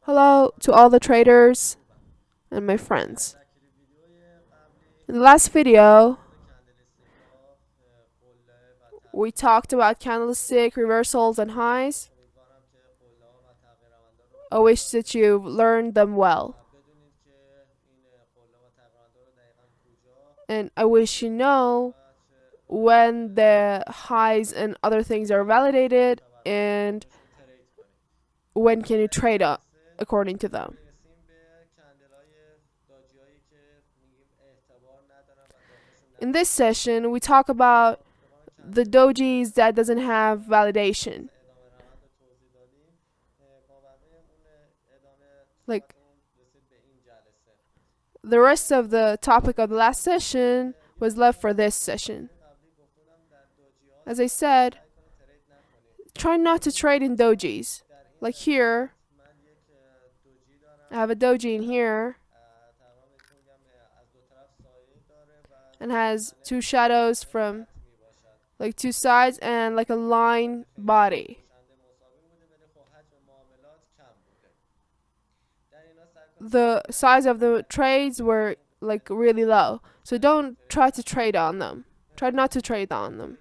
Hello to all the traders and my friends. In the last video, we talked about candlestick reversals and highs. I wish that you've learned them well. And I wish you know when the highs and other things are validated and when can you trade according to them. In this session, we talk about the dojis that doesn't have validation. Like the rest of the topic of the last session was left for this session. As I said, try not to trade in dojis. Like here, I have a doji in here and has two shadows from like two sides and like a line body. The size of the trades were like really low, so don't try to trade on them. Try not to trade on them.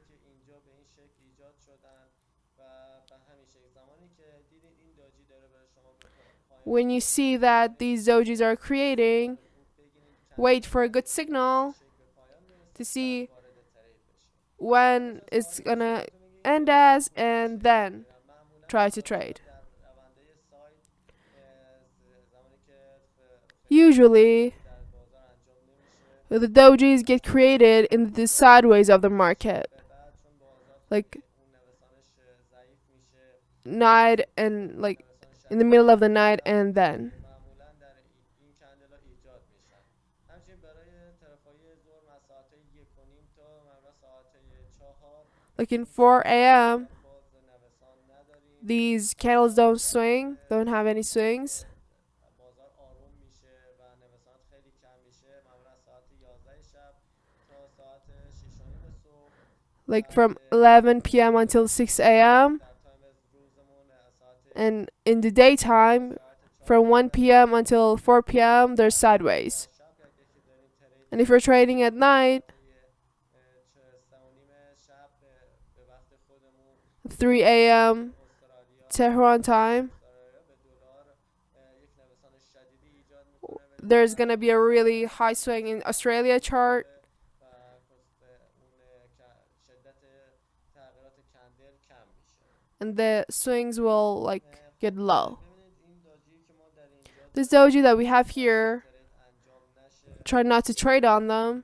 When you see that these dojis are creating, wait for a good signal to see when it's gonna end as, and then try to trade. Usually, the dojis get created in the sideways of the market, like night and like in the middle of the night and then. Like in 4 a.m., these candles don't swing, don't have any swings. Like from 11 p.m. until 6 a.m. And in the daytime, from 1 p.m. until 4 p.m., they're sideways. And if you're trading at night, 3 a.m. Tehran time, there's gonna be a really high swing in Australia chart. And the swings will like get low. This doji that we have here, try not to trade on them.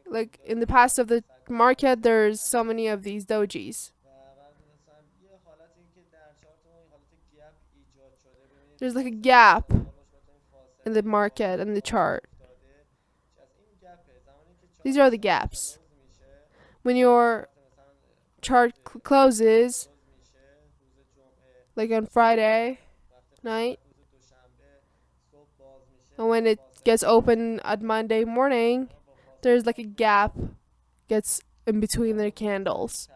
Like in the past of the market, there's so many of these dojis. There's like a gap in the market and the chart. These are the gaps. When your chart closes, like on Friday night, and when it gets open at Monday morning, there's like a gap gets in between their candles.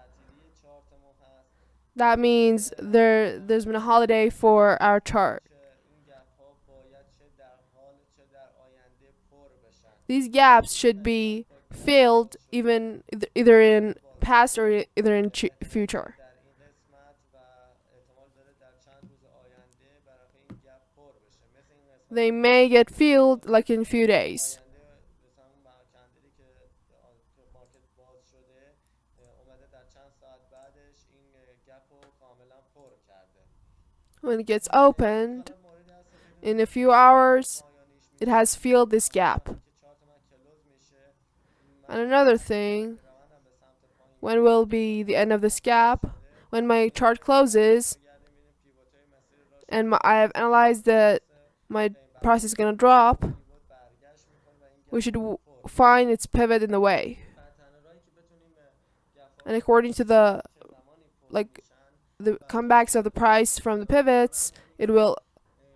That means there's been a holiday for our chart. These gaps should be filled even either in past or either in future. They may get filled like in a few days. When it gets opened, in a few hours, it has filled this gap. And another thing, when will be the end of this gap? When my chart closes, and I have analyzed that my price is gonna drop, we should find its pivot in the way. And according to the comebacks of the price from the pivots, it will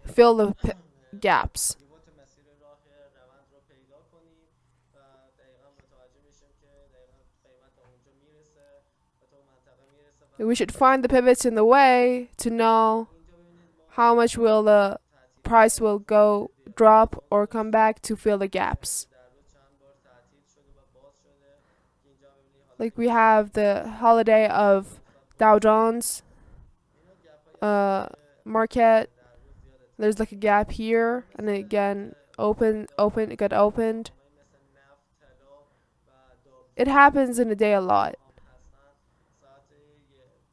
fill the gaps. We should find the pivots in the way to know how much will the price will go drop or come back to fill the gaps. Like we have the holiday of Dow Jones market. There's like a gap here, and then again it got opened. It happens in a day a lot.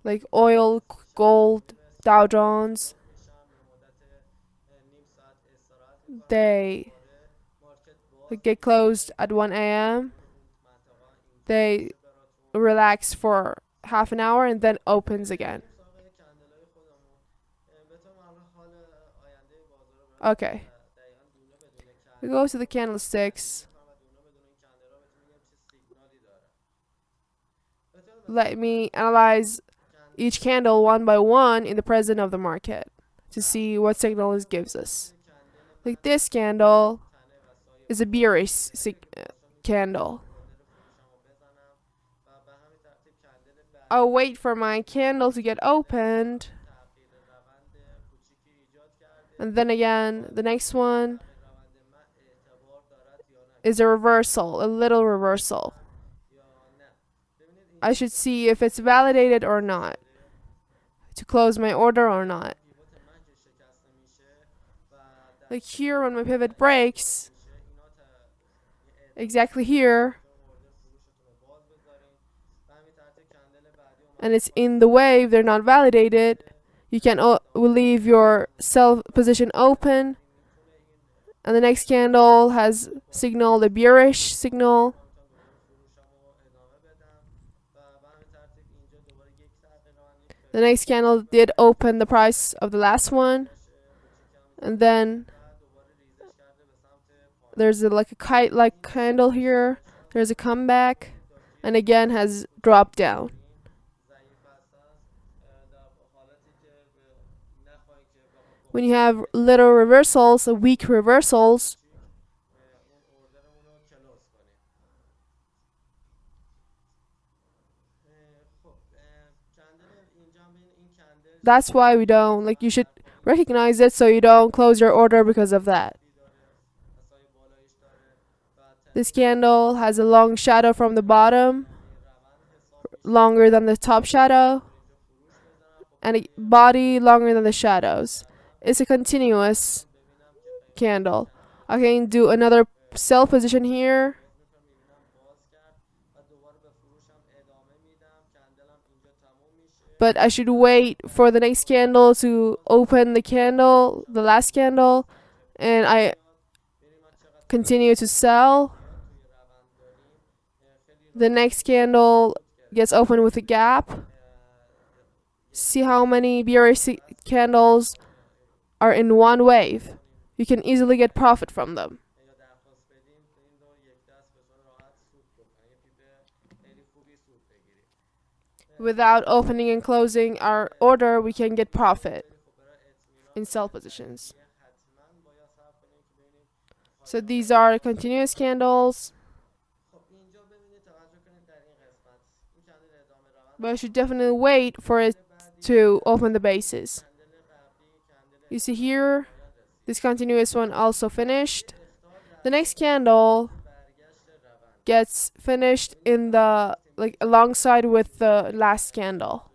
Like oil, gold, Dow Jones, they get closed at 1 a.m. They relax for half an hour and then opens again. Okay. We go to the candlesticks. Let me analyze each candle one by one in the present of the market to see what signal it gives us. Like this candle is a bearish candle. I'll wait for my candle to get opened. And then again, the next one is a reversal, a little reversal. I should see if it's validated or not, to close my order or not. Like here, when my pivot breaks, exactly here, and it's in the wave, they're not validated, you can leave your sell position open, and the next candle has signaled a bearish signal. The next candle did open the price of the last one, and then there's like a kite-like candle here. There's a comeback, and again has dropped down. When you have little reversals, weak reversals, that's why we don't, like, you should recognize it so you don't close your order because of that. This candle has a long shadow from the bottom, longer than the top shadow, and a body longer than the shadows. It's a continuous candle. I can do another sell position here. But I should wait for the next candle to open the candle, the last candle, and I continue to sell. The next candle gets open with a gap. See how many bearish candles are in one wave. You can easily get profit from them. Without opening and closing our order, we can get profit in sell positions. So these are continuous candles. But I should definitely wait for it to open the bases. You see here, this continuous one also finished. The next candle gets finished in the, like, alongside with the last candle.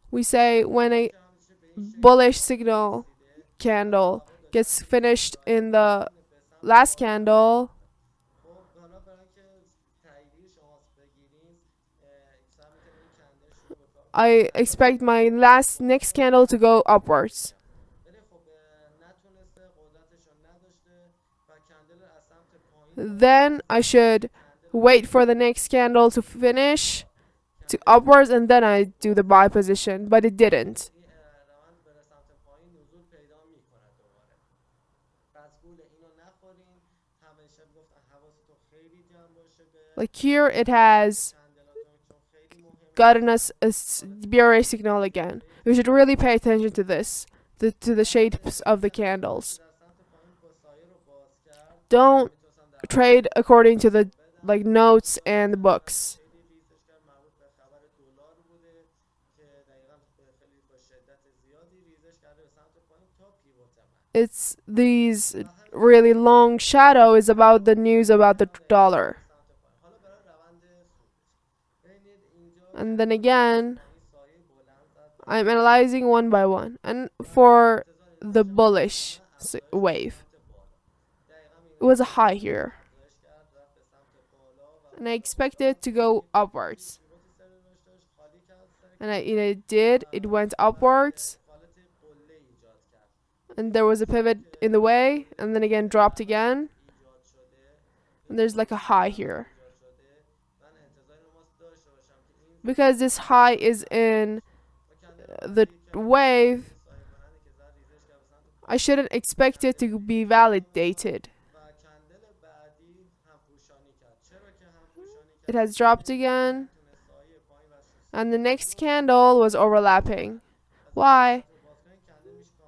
We say when a bullish signal candle gets finished in the last candle, I expect my next candle to go upwards. Then I should wait for the next candle to finish to upwards, and then I do the buy position, but it didn't. Like here, it has gotten us a bearish signal again. We should really pay attention to this, to the shapes of the candles. don't trade according to the like notes and the books. It's these really long shadow is about the news about the dollar. And then again, I'm analyzing one by one. And for the bullish wave, it was a high here. And I expect it to go upwards. And it did. It went upwards. And there was a pivot in the way. And then again dropped again. And there's like a high here. Because this high is in the wave, I shouldn't expect it to be validated. It has dropped again. And the next candle was overlapping. Why?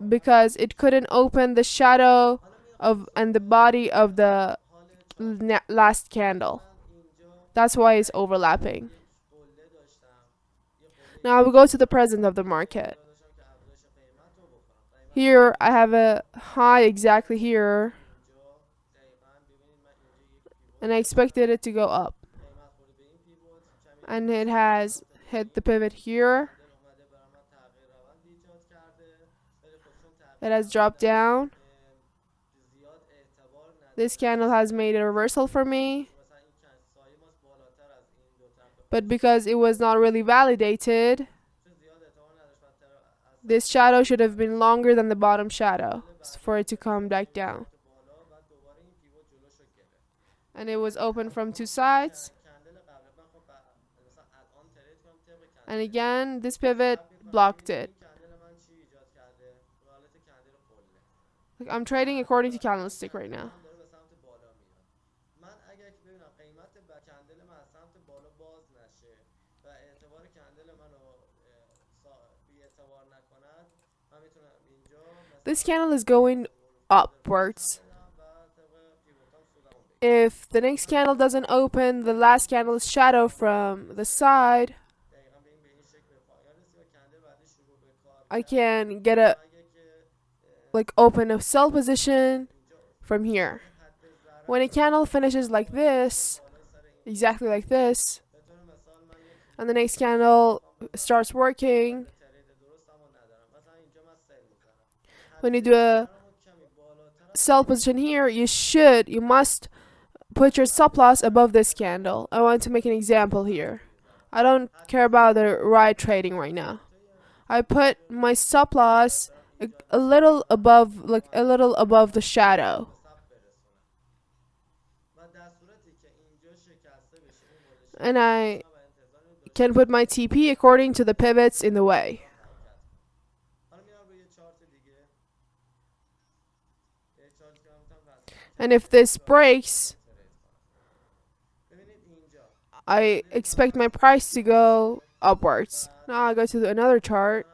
Because it couldn't open the shadow of and the body of the last candle. That's why it's overlapping. Now we go to the present of the market. Here I have a high exactly here. And I expected it to go up. And it has hit the pivot here. It has dropped down. This candle has made a reversal for me. But because it was not really validated, this shadow should have been longer than the bottom shadow for it to come back down. And it was open from two sides. And again, this pivot blocked it. I'm trading according to candlestick right now. This candle is going upwards. If the next candle doesn't open the last candle's shadow from the side, I can get a open a sell position from here. When a candle finishes like this, exactly like this, and the next candle starts working, when you do a sell position here, you must put your stop loss above this candle. I want to make an example here. I don't care about the right trading right now. I put my stop loss a little above the shadow. And I can put my TP according to the pivots in the way. And if this breaks, I expect my price to go upwards. Now I go to another chart.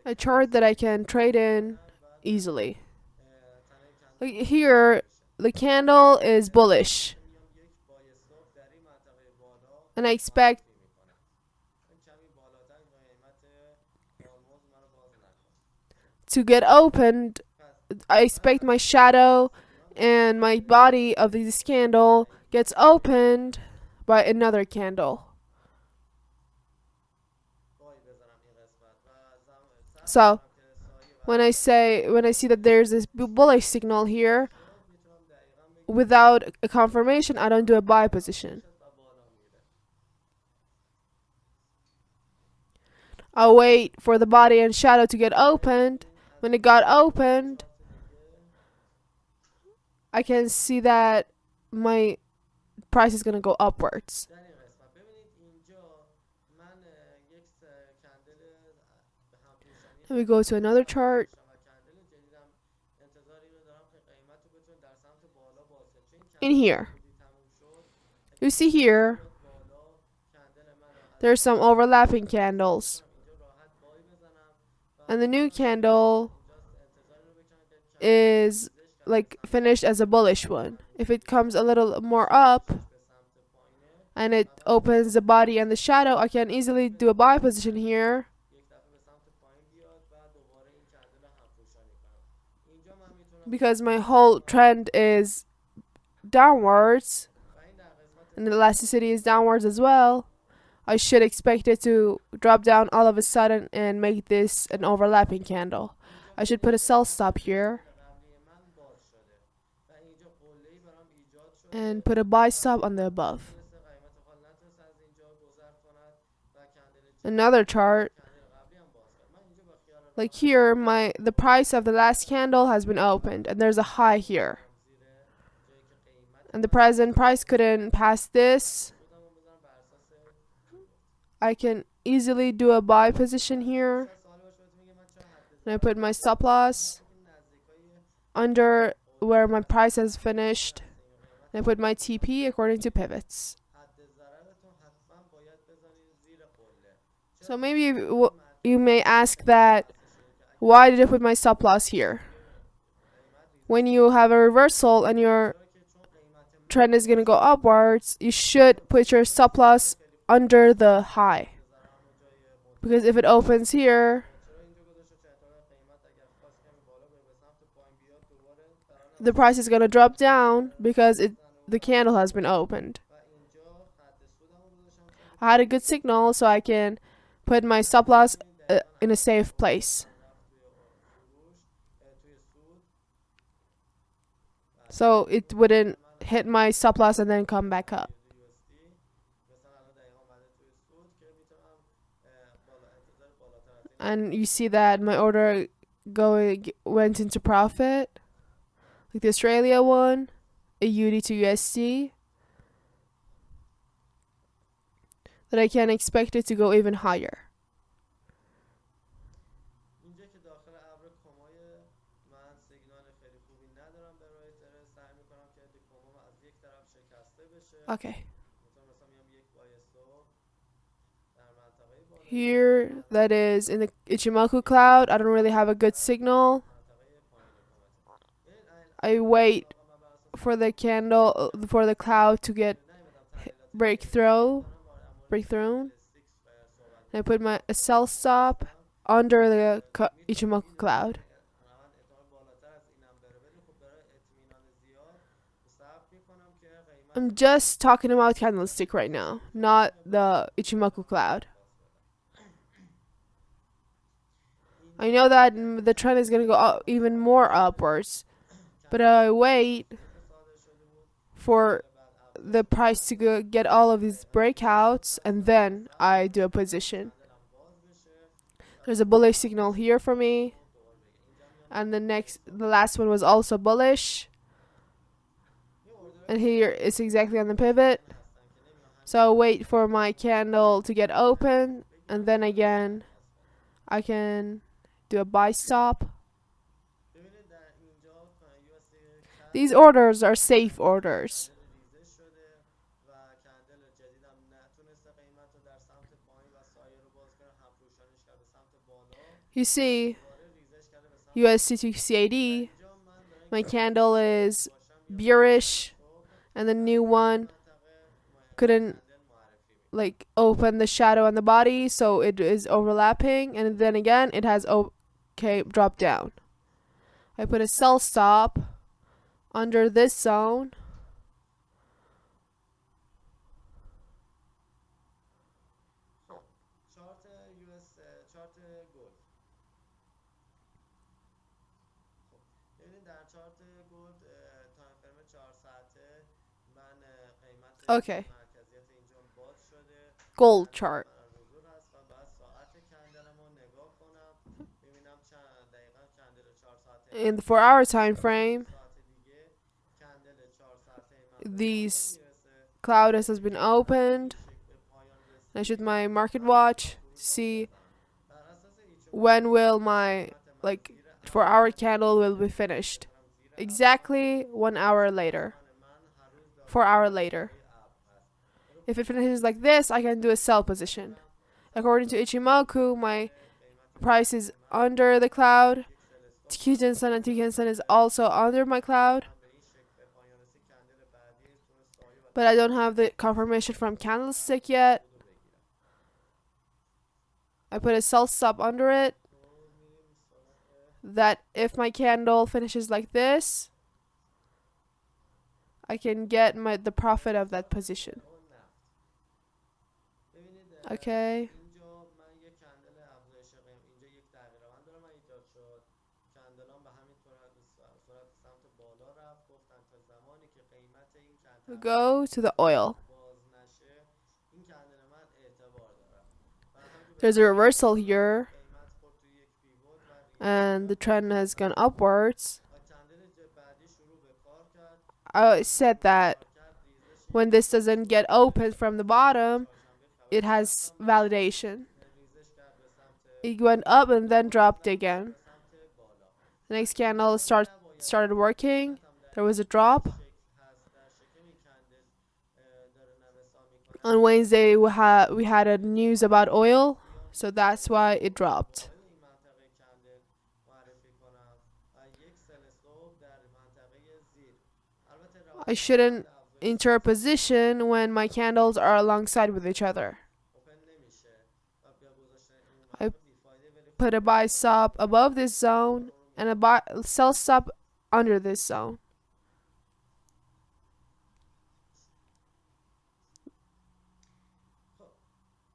A chart that I can trade in easily. Like here, the candle is bullish. And I expect to get opened. I expect my shadow and my body of this candle gets opened by another candle. So when I see that there's this bullish signal here, without a confirmation, I don't do a buy position. I'll wait for the body and shadow to get opened. When it got opened, I can see that my price is going to go upwards. Then we go to another chart. In here, you see here, there's some overlapping candles. And the new candle is like finished as a bullish one. If it comes a little more up and it opens the body and the shadow, I can easily do a buy position here because my whole trend is downwards and the elasticity is downwards as well. I should expect it to drop down all of a sudden and make this an overlapping candle. I should put a sell stop here and put a buy stop on the above. Another chart, like here, the price of the last candle has been opened and there's a high here. And the present price couldn't pass this. I can easily do a buy position here. And I put my stop loss under where my price has finished. And I put my TP according to pivots. So maybe you may ask that, why did I put my stop loss here? When you have a reversal and your trend is going to go upwards, you should put your stop loss under the high. Because if it opens here, the price is going to drop down because the candle has been opened. I had a good signal, so I can put my stop loss in a safe place. So it wouldn't hit my stop loss and then come back up. And you see that my order went into profit, like the Australia one, a UD to USD, that I can expect it to go even higher. Okay. Here, that is in the Ichimoku cloud. I don't really have a good signal. I wait for the candle, for the cloud to get breakthrough. And I put a sell stop under the Ichimoku cloud. I'm just talking about candlestick right now, not the Ichimoku cloud. I know that the trend is going to go even more upwards, but I wait for the price to get all of these breakouts and then I do a position. There's a bullish signal here for me, and the last one was also bullish, and here it's exactly on the pivot. So I'll wait for my candle to get open, and then again I can do a buy stop. These orders are safe orders. You see, USD to CAD, my candle is bearish, and the new one couldn't open the shadow on the body, so it is overlapping, and then again it has dropped down. I put a sell stop under this zone. Okay. Gold chart. In the 4-hour time frame, these cloud has been opened. I should my market watch to see when will my 4-hour candle will be finished. Exactly 1 hour later. 4 hour later. If it finishes like this, I can do a sell position. According to Ichimoku, my price is under the cloud, Qten Sun and Tiken Sun is also under my cloud, but I don't have the confirmation from candlestick yet. I put a sell stop under it, that if my candle finishes like this, I can get the profit of that position. Okay. We go to the oil. There's a reversal here, and the trend has gone upwards. I said that when this doesn't get open from the bottom, it has validation. It went up and then dropped again. The next candle started working. There was a drop. On Wednesday, we had a news about oil, so that's why it dropped. I shouldn't enter a position when my candles are alongside with each other. I put a buy stop above this zone and a sell stop under this zone.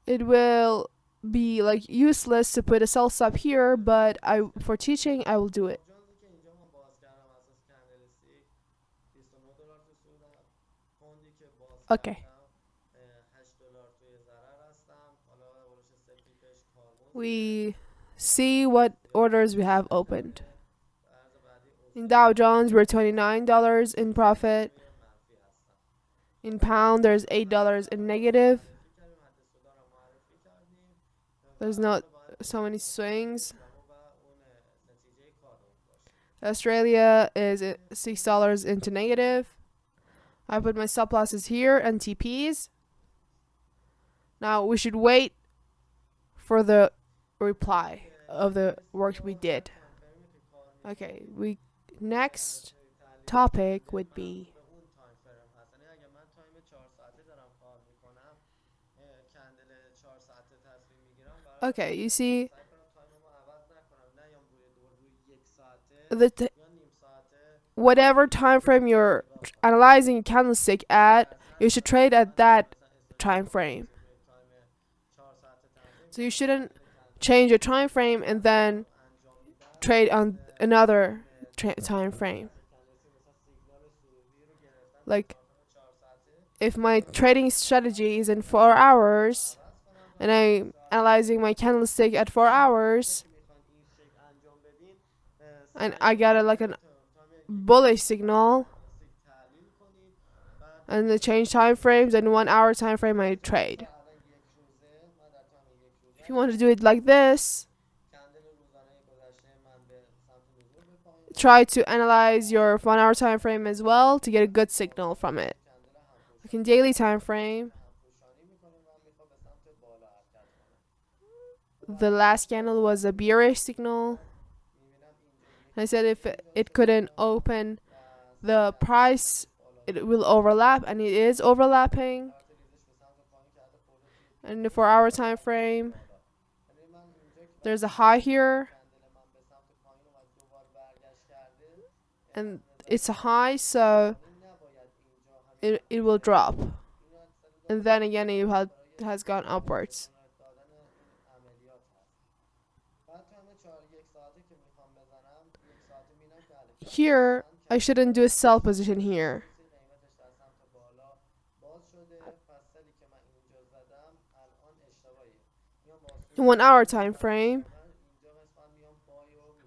It will be like useless to put a sell stop here, but for teaching I will do it. Okay. We see what orders we have opened. In Dow Jones, we're $29 in profit. In pound, there's $8 in negative. There's not so many swings. Australia is $6 into negative. I put my stop losses here and TPs. Now we should wait for the reply of the work we did. Okay, next topic would be okay, you see whatever time frame you're analyzing a candlestick at, you should trade at that time frame. So you shouldn't change your time frame and then trade on another time frame. Like if my trading strategy is in 4 hours and I'm analyzing my candlestick at 4 hours and I got a bullish signal and the change time frames and 1 hour time frame I trade. If you want to do it like this, try to analyze your 1 hour time frame as well to get a good signal from it. Like in daily time frame, the last candle was a bearish signal. I said if it couldn't open the price, it will overlap, and it is overlapping. And the 4 hour time frame, there's a high here, and it's a high, so it will drop, and then again it has gone upwards. Here I shouldn't do a sell position here. In 1 hour time frame,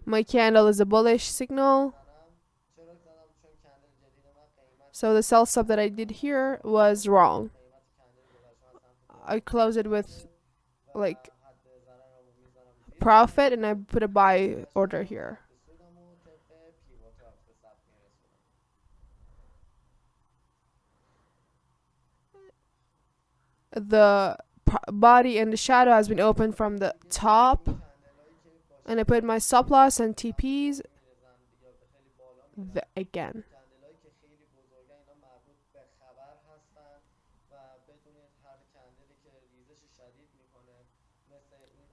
my candle is a bullish signal, so the sell stop that I did here was wrong. I closed it with profit and I put a buy order here. The body and the shadow has been opened from the top, and I put my stop loss and TPs again.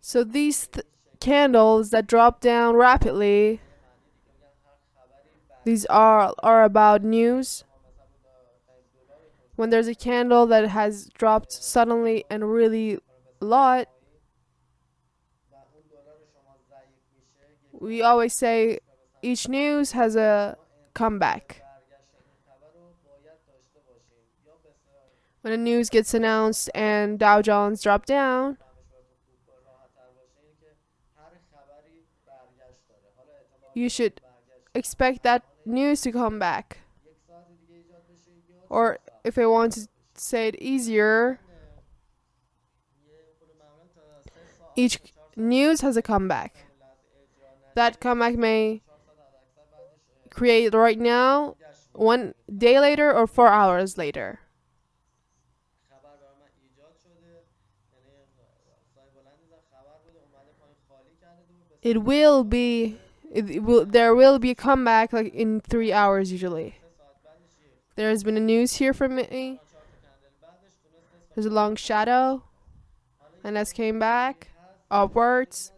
So these candles that drop down rapidly, these are about news. When there's a candle that has dropped suddenly and really a lot, we always say each news has a comeback. When a news gets announced and Dow Jones drop down, you should expect that news to come back. Or if I want to say it easier, each news has a comeback. That comeback may create right now, 1 day later, or 4 hours later. It will be, there will be a comeback like in 3 hours usually. There has been a news here from me. There's a long shadow, and as came back upwards,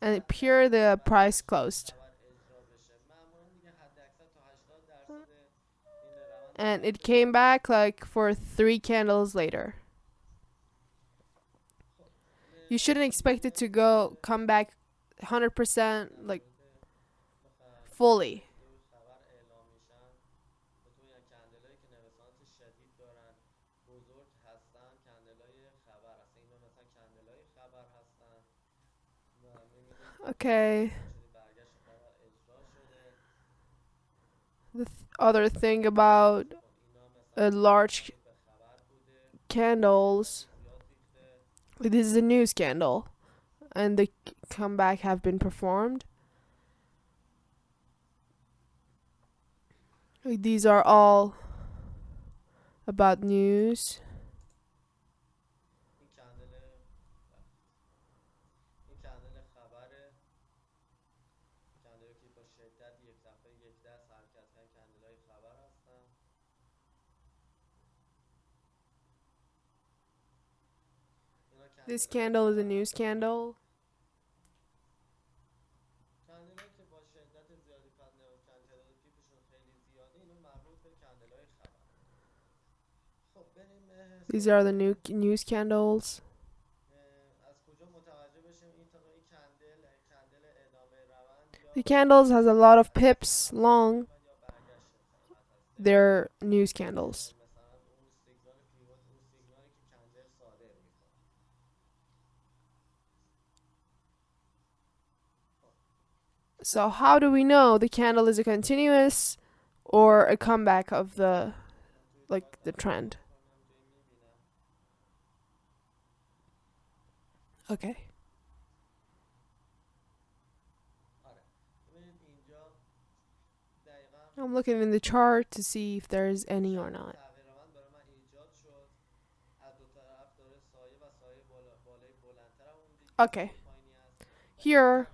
and here the price closed. And it came back like for 3 candles later. You shouldn't expect it to come back 100% like fully. Okay. The other thing about large candles, this is a news candle, and the comeback have been performed. These are all about news. This candle is a news candle. These are the new news candles. The candles has a lot of pips long. They're news candles. So how do we know the candle is a continuous or a comeback of the trend? Okay. I'm looking in the chart to see if there's any or not. Okay. Here,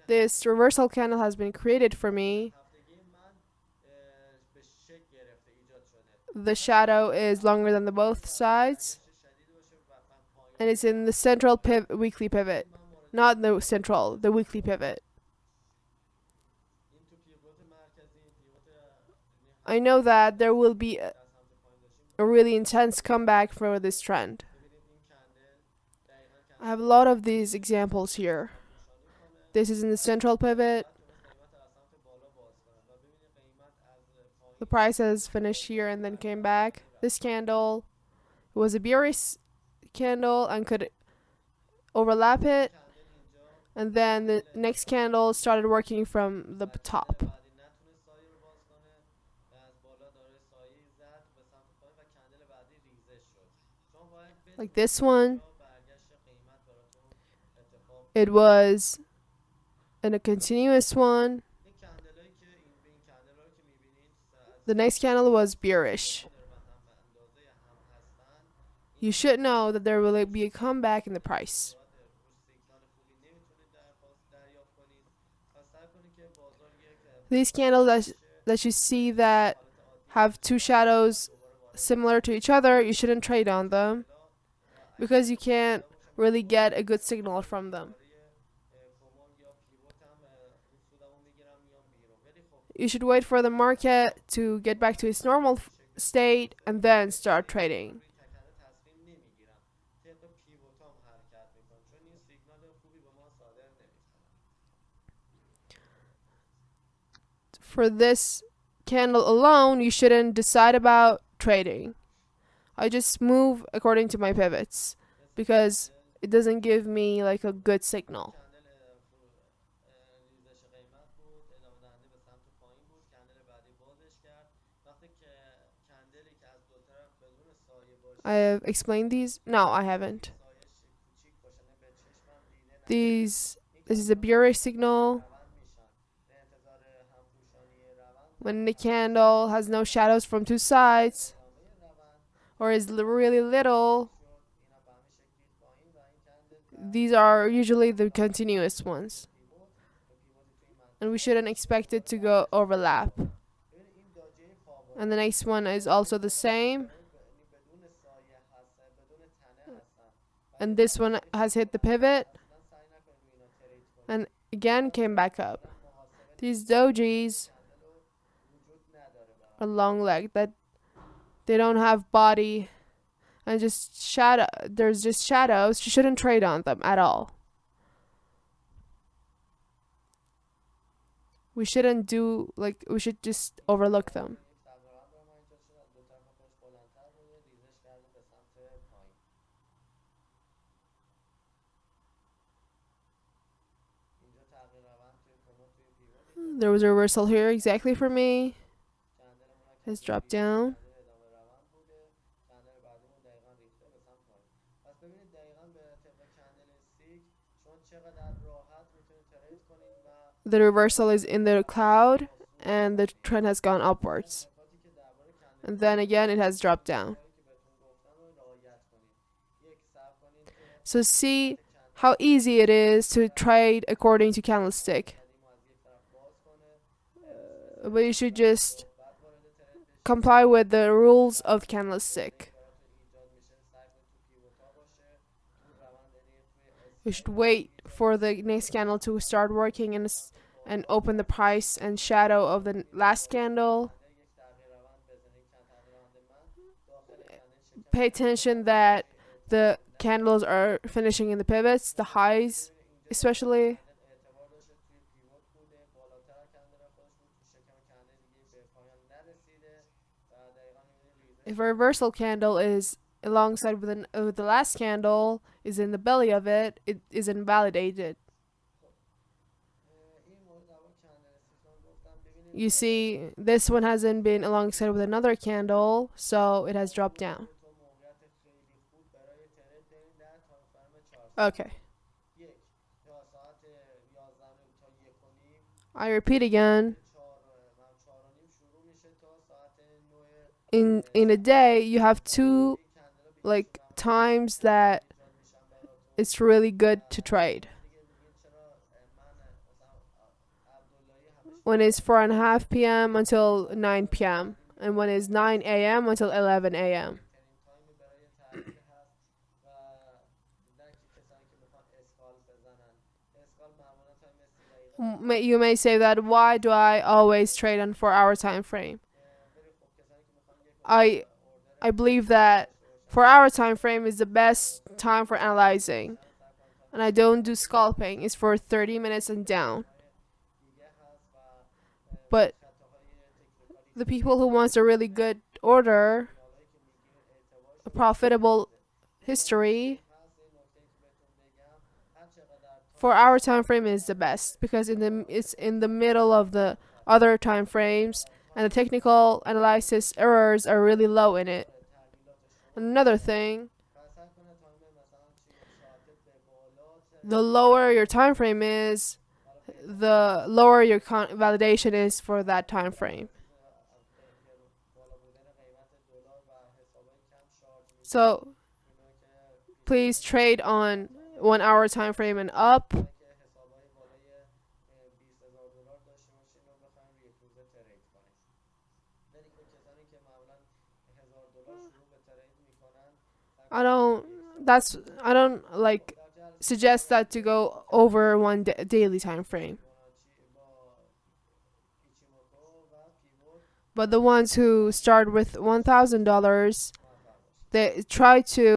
this reversal candle has been created for me. The shadow is longer than the both sides, and it's in the central weekly pivot, not the central, the weekly pivot. I know that there will be a really intense comeback for this trend. I have a lot of these examples here. This is in the central pivot. The price has finished here and then came back. This candle was a bearish candle and could overlap it. And then the next candle started working from the top. Like this one. It was in a continuous one. The next candle was bearish. You should know that there will be a comeback in the price. These candles that you see that have two shadows similar to each other, you shouldn't trade on them because you can't really get a good signal from them. You should wait for the market to get back to its normal state and then start trading. For this candle alone, you shouldn't decide about trading. I just move according to my pivots because it doesn't give me like a good signal. I have explained these? No, I haven't. This is a bearish signal when the candle has no shadows from two sides or is really little. These are usually the continuous ones, and we shouldn't expect it to go overlap. And the next one is also the same, and this one has hit the pivot and again came back up. These dojis are long leg that they don't have body and just shadow. There's just shadows. You shouldn't trade on them at all. We shouldn't do like we should just overlook them. There was a reversal here exactly for me. It's dropped down. The reversal is in the cloud and the trend has gone upwards. And then again it has dropped down. So see how easy it is to trade according to candlestick. But you should just comply with the rules of candlestick. You should wait for the next candle to start working and open the price and shadow of the last candle. Pay attention that the candles are finishing in the pivots, the highs especially. If a reversal candle is alongside with the last candle is in the belly of it, it is invalidated. You see, this one hasn't been alongside with another candle, so it has dropped down. Okay. I repeat again. In a day, you have two like times that it's really good to trade. One is 4:30 p.m. until 9 p.m. and one is 9 a.m. until 11 a.m. You may say that why do I always trade on 4-hour time frame? I believe that 4-hour time frame is the best time for analyzing, and I don't do scalping. It's for 30 minutes and down. But the people who wants a really good order, a profitable history, 4-hour time frame is the best because it's in the middle of the other time frames and the technical analysis errors are really low in it. Another thing, the lower your time frame is, the lower your validation is for that time frame. So please trade on 1-hour time frame and up. I don't. That's I don't like suggest that to go over one daily time frame. But the ones who start with $1,000, they try to